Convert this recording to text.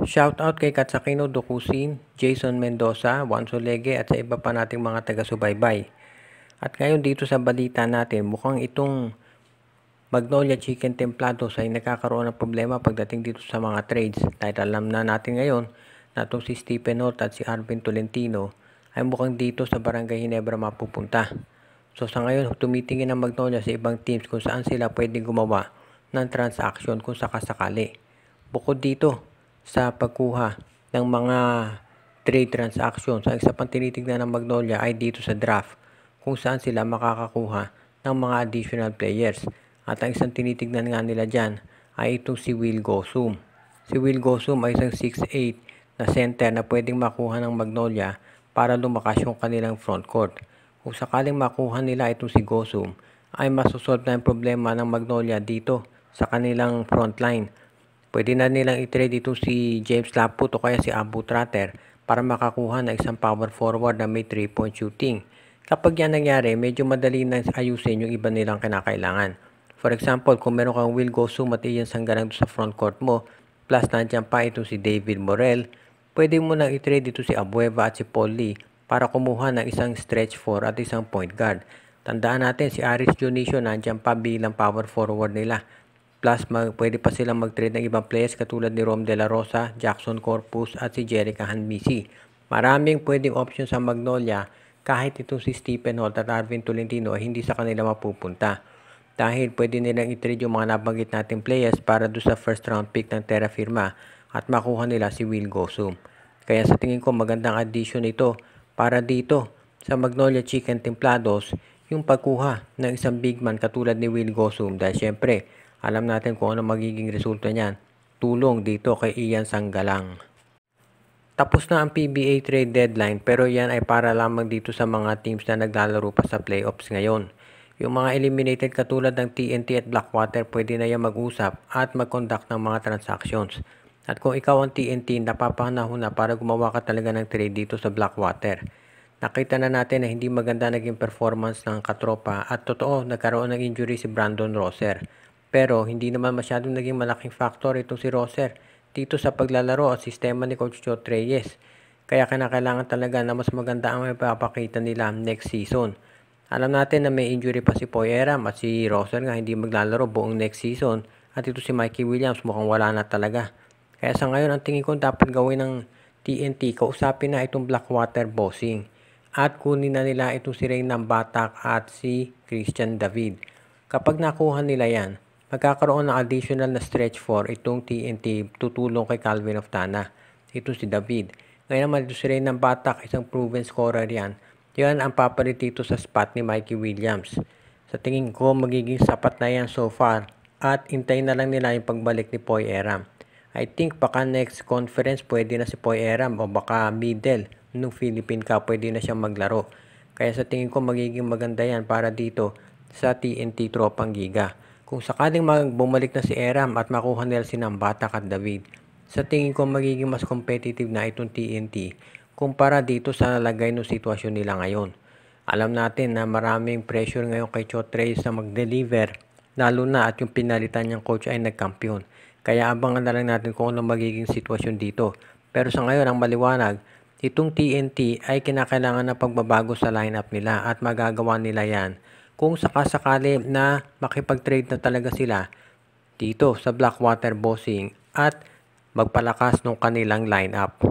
Shoutout kay Katsakino Dokusin, Jason Mendoza, Juan Solegue at sa iba pa nating mga taga-subaybay. At ngayon dito sa balita natin, mukhang itong Magnolia Chicken Templados ay nakakaroon ng problema pagdating dito sa mga trades. Dahil alam na natin ngayon na itong si Stephen Holt at si Arvin Tolentino ay mukhang dito sa Barangay Ginebra mapupunta. So sa ngayon, tumitingin ang Magnolia sa ibang teams kung saan sila pwedeng gumawa ng transaction kung sakasakali. Bukod dito, sa pagkuha ng mga trade transactions, ang isa pang tinitignan ng Magnolia ay dito sa draft kung saan sila makakakuha ng mga additional players. At ang isang tinitignan nga nila dyan ay itong si Will Gosum. Si Will Gosum ay isang 6'8 na center na pwedeng makuha ng Magnolia para lumakas yung kanilang front court. Kung sakaling makuha nila itong si Gosum, ay masosolve na yung problema ng Magnolia dito sa kanilang front line. Pwede na nilang i-trade ito si James Laput o kaya si Abu Tratter para makakuha ng isang power forward na may 3-point shooting. Kapag yan nangyari, medyo madali na ayusin yung iba nilang kinakailangan. For example, kung meron kang Will Gosum at Ian Sanggalang sa front court mo, plus nandiyan pa ito si David Morel, pwede mo nang i-trade ito si Abueva at si Paul Lee para kumuha ng isang stretch 4 at isang point guard. Tandaan natin si Aris Dionisio nandiyan pa bilang power forward nila. Plus, pwede pa silang mag-trade ng ibang players katulad ni Rom De La Rosa, Jackson Corpus at si Jerica Hanmisi. Maraming pwedeng option sa Magnolia kahit itong si Stephen Holt at Arvin Tolentino ay hindi sa kanila mapupunta. Dahil pwede nilang i-trade yung mga nabanggit nating players para doon sa first round pick ng Terra Firma at makuha nila si Will Gosum. Kaya sa tingin ko magandang addition ito para dito sa Magnolia Chicken Templados yung pagkuha ng isang big man katulad ni Will Gosum dahil syempre alam natin kung ano magiging resulta niyan. Tulong dito kay Ian Sanggalang. Tapos na ang PBA trade deadline pero yan ay para lamang dito sa mga teams na naglalaro pa sa playoffs ngayon. Yung mga eliminated katulad ng TNT at Blackwater pwede na yan mag-usap at mag-conduct ng mga transactions. At kung ikaw ang TNT, napapanahon na para gumawa ka talaga ng trade dito sa Blackwater. Nakita na natin na hindi maganda naging performance ng katropa at totoo nagkaroon ng injury si Brandon Rosser. Pero hindi naman masyadong naging malaking factor itong si Rosser dito sa paglalaro at sistema ni Coach Joe Reyes. Kaya kinakailangan talaga na mas maganda ang mapapakita nila next season. Alam natin na may injury pa si Poy Eram at si Rosser nga hindi maglalaro buong next season. At ito si Mikey Williams mukhang wala na talaga. Kaya sa ngayon ang tingin ko dapat gawin ng TNT, kausapin na itong Blackwater bossing. At kunin na nila itong si Reynam Batak at si Christian David. Kapag nakuha nila yan, magkakaroon ng additional na stretch 4 itong TNT tutulong kay Calvin Oftana. Ito si David. Ngayon naman ito si Reynam Batak, isang proven scorer yan. Yan ang papalit dito sa spot ni Mikey Williams. Sa tingin ko magiging sapat na yan so far at hintayin na lang nila yung pagbalik ni Poy Eram. I think baka next conference pwede na si Poy Eram o baka middle ng Philippine Cup pwede na siyang maglaro. Kaya sa tingin ko magiging maganda yan para dito sa TNT Tropang Giga. Kung sakaling bumalik na si Eram at makuha nila si Batak at David, sa tingin ko magiging mas competitive na itong TNT kumpara dito sa lagay ng sitwasyon nila ngayon. Alam natin na maraming pressure ngayon kay Chot Reyes na mag-deliver, lalo na at yung pinalitan niyang coach ay nagkampiyon. Kaya abangan na lang natin kung ano magiging sitwasyon dito. Pero sa ngayon ang maliwanag, itong TNT ay kinakailangan na pagbabago sa lineup nila at magagawa nila yan kung sakasakali na makipag-trade na talaga sila dito sa Blackwater bossing at magpalakas ng kanilang lineup.